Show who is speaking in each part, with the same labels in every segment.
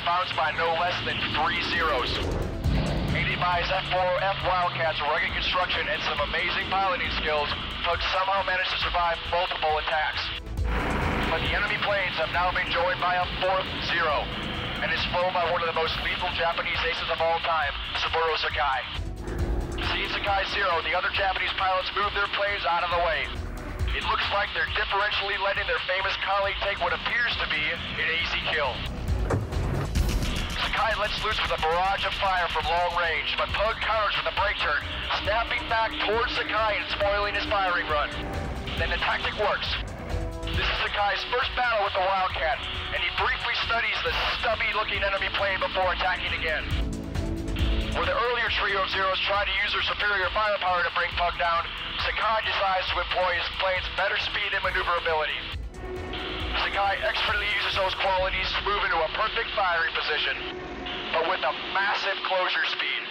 Speaker 1: bounced by no less than 3 zeros. Aided by his F4F Wildcat's rugged construction and some amazing piloting skills, Pug somehow managed to survive multiple attacks. But the enemy planes have now been joined by a 4th Zero, and is flown by one of the most lethal Japanese aces of all time, Saburo Sakai. Seeing Sakai Zero, the other Japanese pilots move their planes out of the way. It looks like they're differentially letting their famous colleague take what appears to be an easy kill. Sakai lets loose with a barrage of fire from long range, but Pug counters with a brake turn, snapping back towards Sakai and spoiling his firing run. Then the tactic works. This is Sakai's first battle with the Wildcat, and he briefly studies the stubby-looking enemy plane before attacking again. Where the earlier trio of Zeros tried to use their superior firepower to bring Pug down, Sakai decides to employ his plane's better speed and maneuverability. Sakai expertly uses those qualities to move into a perfect firing position, but with a massive closure speed.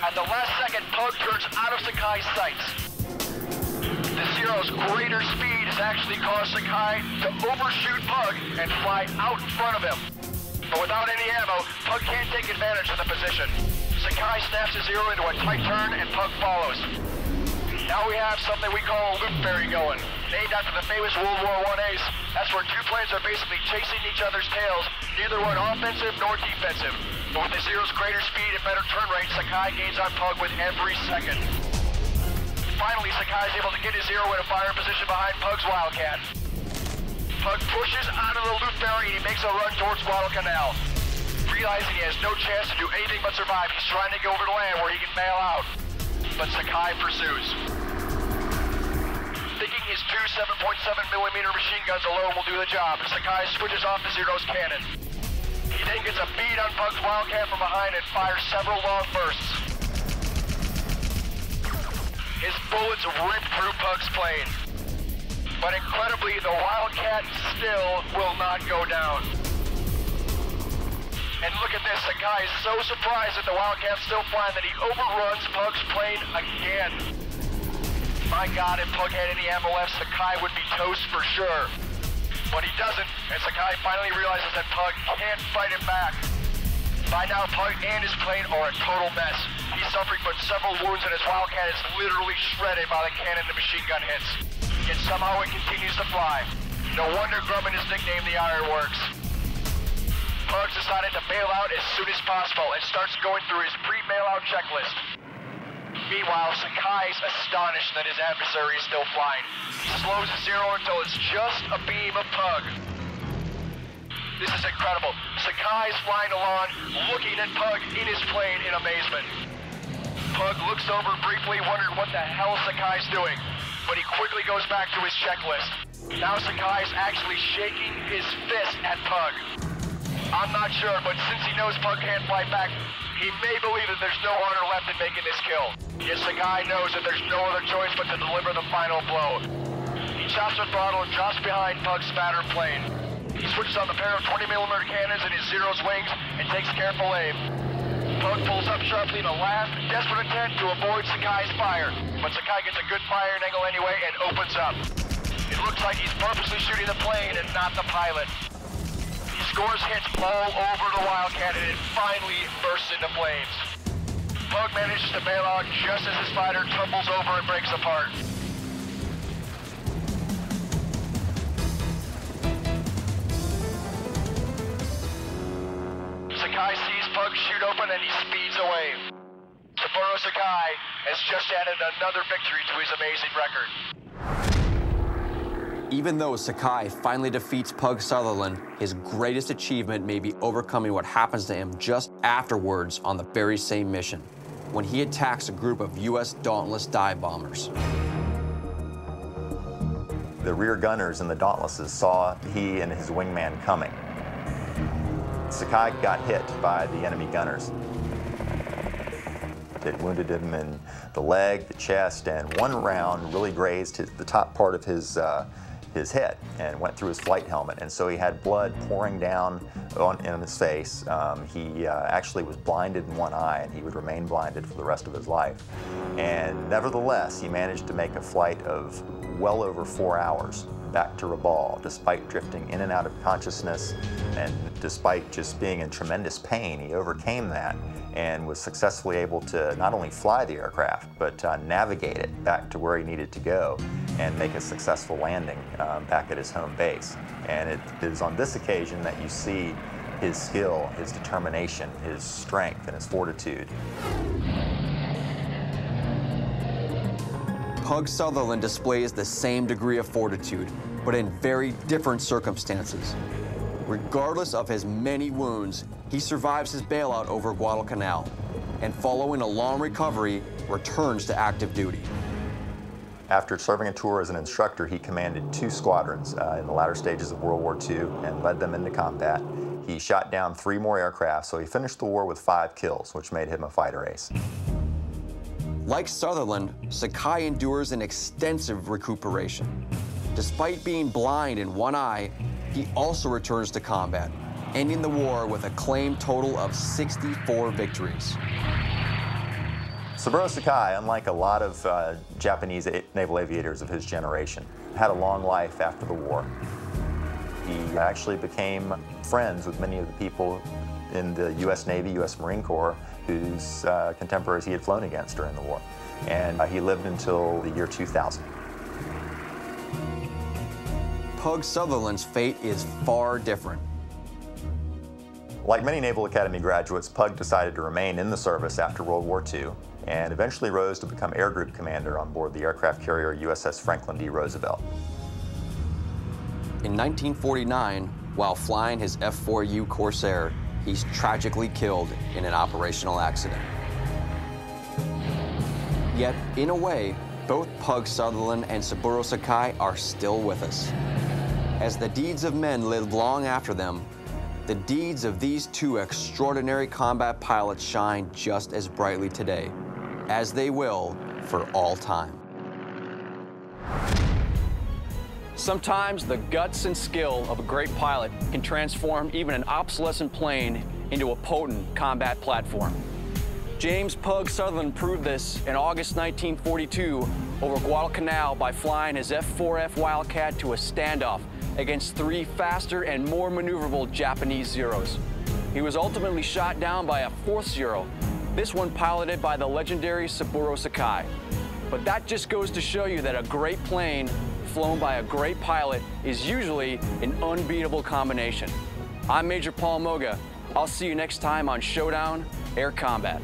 Speaker 1: At the last second, Pug turns out of Sakai's sights. The Zero's greater speed has actually caused Sakai to overshoot Pug and fly out in front of him. But without any ammo, Pug can't take advantage of the position. Sakai snaps the Zero into a tight turn and Pug follows. Now we have something we call a loop ferry going. Named after the famous World War I ace, that's where two planes are basically chasing each other's tails, neither one offensive nor defensive. But with the Zero's greater speed and better turn rate, Sakai gains on Pug with every second. Finally, Sakai is able to get his Zero in a fire position behind Pug's Wildcat. Pug pushes out of the loop ferry and he makes a run towards Guadalcanal. Realizing he has no chance to do anything but survive, he's trying to go over to land where he can bail out. But Sakai pursues. Thinking his two 7.7mm machine guns alone will do the job, Sakai switches off the Zero's cannon. He then gets a bead on Pug's Wildcat from behind and fires several long bursts. His bullets rip through Pug's plane. But incredibly, the Wildcat still will not go down. And look at this, Sakai is so surprised that the Wildcat's still flying that he overruns Pug's plane again. My God, if Pug had any ammo left, Sakai would be toast for sure. But he doesn't, and Sakai finally realizes that Pug can't fight him back. By now, Pug and his plane are a total mess. He's suffering but several wounds, and his Wildcat is literally shredded by the cannon and machine gun hits. Yet somehow it continues to fly. No wonder Grumman is nicknamed the Ironworks. Pug decided to bail out as soon as possible and starts going through his pre-bailout checklist. Meanwhile, Sakai's astonished that his adversary is still flying. He slows the Zero until it's just a beam of Pug. This is incredible. Sakai's flying along, looking at Pug in his plane in amazement. Pug looks over briefly, wondering what the hell Sakai's doing, but he quickly goes back to his checklist. Now Sakai's actually shaking his fist at Pug. I'm not sure, but since he knows Pug can't fly back, he may believe that there's no honor left in making this kill. Yet Sakai knows that there's no other choice but to deliver the final blow. He chops the throttle and drops behind Pug's spattered plane. He switches on the pair of 20mm cannons in his Zero's wings and takes careful aim. Pug pulls up sharply in a last, desperate attempt to avoid Sakai's fire, but Sakai gets a good firing angle anyway and opens up. It looks like he's purposely shooting the plane and not the pilot. He scores hits all over the Wildcat and it finally bursts into flames. Pug manages to bail out just as his fighter tumbles over and breaks apart. Sakai sees Pug shoot open and he speeds away. Saburo Sakai has just added another victory to his amazing record.
Speaker 2: Even though Sakai finally defeats Pug Sutherland, his greatest achievement may be overcoming what happens to him just afterwards on the very same mission, when he attacks a group of U.S. Dauntless dive bombers.
Speaker 3: The rear gunners in the Dauntlesses saw he and his wingman coming. Sakai got hit by the enemy gunners. It wounded him in the leg, the chest, and one round really grazed the top part of his his head and went through his flight helmet, and so he had blood pouring down in his face. He actually was blinded in one eye, and he would remain blinded for the rest of his life. And nevertheless, he managed to make a flight of well over 4 hours back to Rabaul, despite drifting in and out of consciousness, and despite just being in tremendous pain. He overcame that and was successfully able to not only fly the aircraft, but navigate it back to where he needed to go and make a successful landing back at his home base. And it is on this occasion that you see his skill, his determination, his strength, and his fortitude.
Speaker 2: Pug Sutherland displays the same degree of fortitude, but in very different circumstances. Regardless of his many wounds, he survives his bailout over Guadalcanal, and following a long recovery, returns to active duty.
Speaker 3: After serving a tour as an instructor, he commanded 2 squadrons in the latter stages of World War II and led them into combat. He shot down 3 more aircraft, so he finished the war with 5 kills, which made him a fighter ace.
Speaker 2: Like Sutherland, Sakai endures an extensive recuperation. Despite being blind in one eye, he also returns to combat, ending the war with a claimed total of 64 victories.
Speaker 3: Saburo Sakai, unlike a lot of Japanese naval aviators of his generation, had a long life after the war. He actually became friends with many of the people in the U.S. Navy, U.S. Marine Corps, whose contemporaries he had flown against during the war. And he lived until the year 2000.
Speaker 2: Pug Sutherland's fate is far different.
Speaker 3: Like many Naval Academy graduates, Pug decided to remain in the service after World War II and eventually rose to become Air Group Commander on board the aircraft carrier USS Franklin D. Roosevelt.
Speaker 2: In 1949, while flying his F-4U Corsair, he's tragically killed in an operational accident. Yet, in a way, both Pug Sutherland and Saburo Sakai are still with us. As the deeds of men lived long after them, the deeds of these 2 extraordinary combat pilots shine just as brightly today, as they will for all time. Sometimes the guts and skill of a great pilot can transform even an obsolescent plane into a potent combat platform. James Pug Sutherland proved this in August 1942 over Guadalcanal by flying his F-4F Wildcat to a standoff against 3 faster and more maneuverable Japanese Zeros. He was ultimately shot down by a 4th Zero, this one piloted by the legendary Saburo Sakai. But that just goes to show you that a great plane flown by a great pilot is usually an unbeatable combination. I'm Major Paul Moga. I'll see you next time on Showdown Air Combat.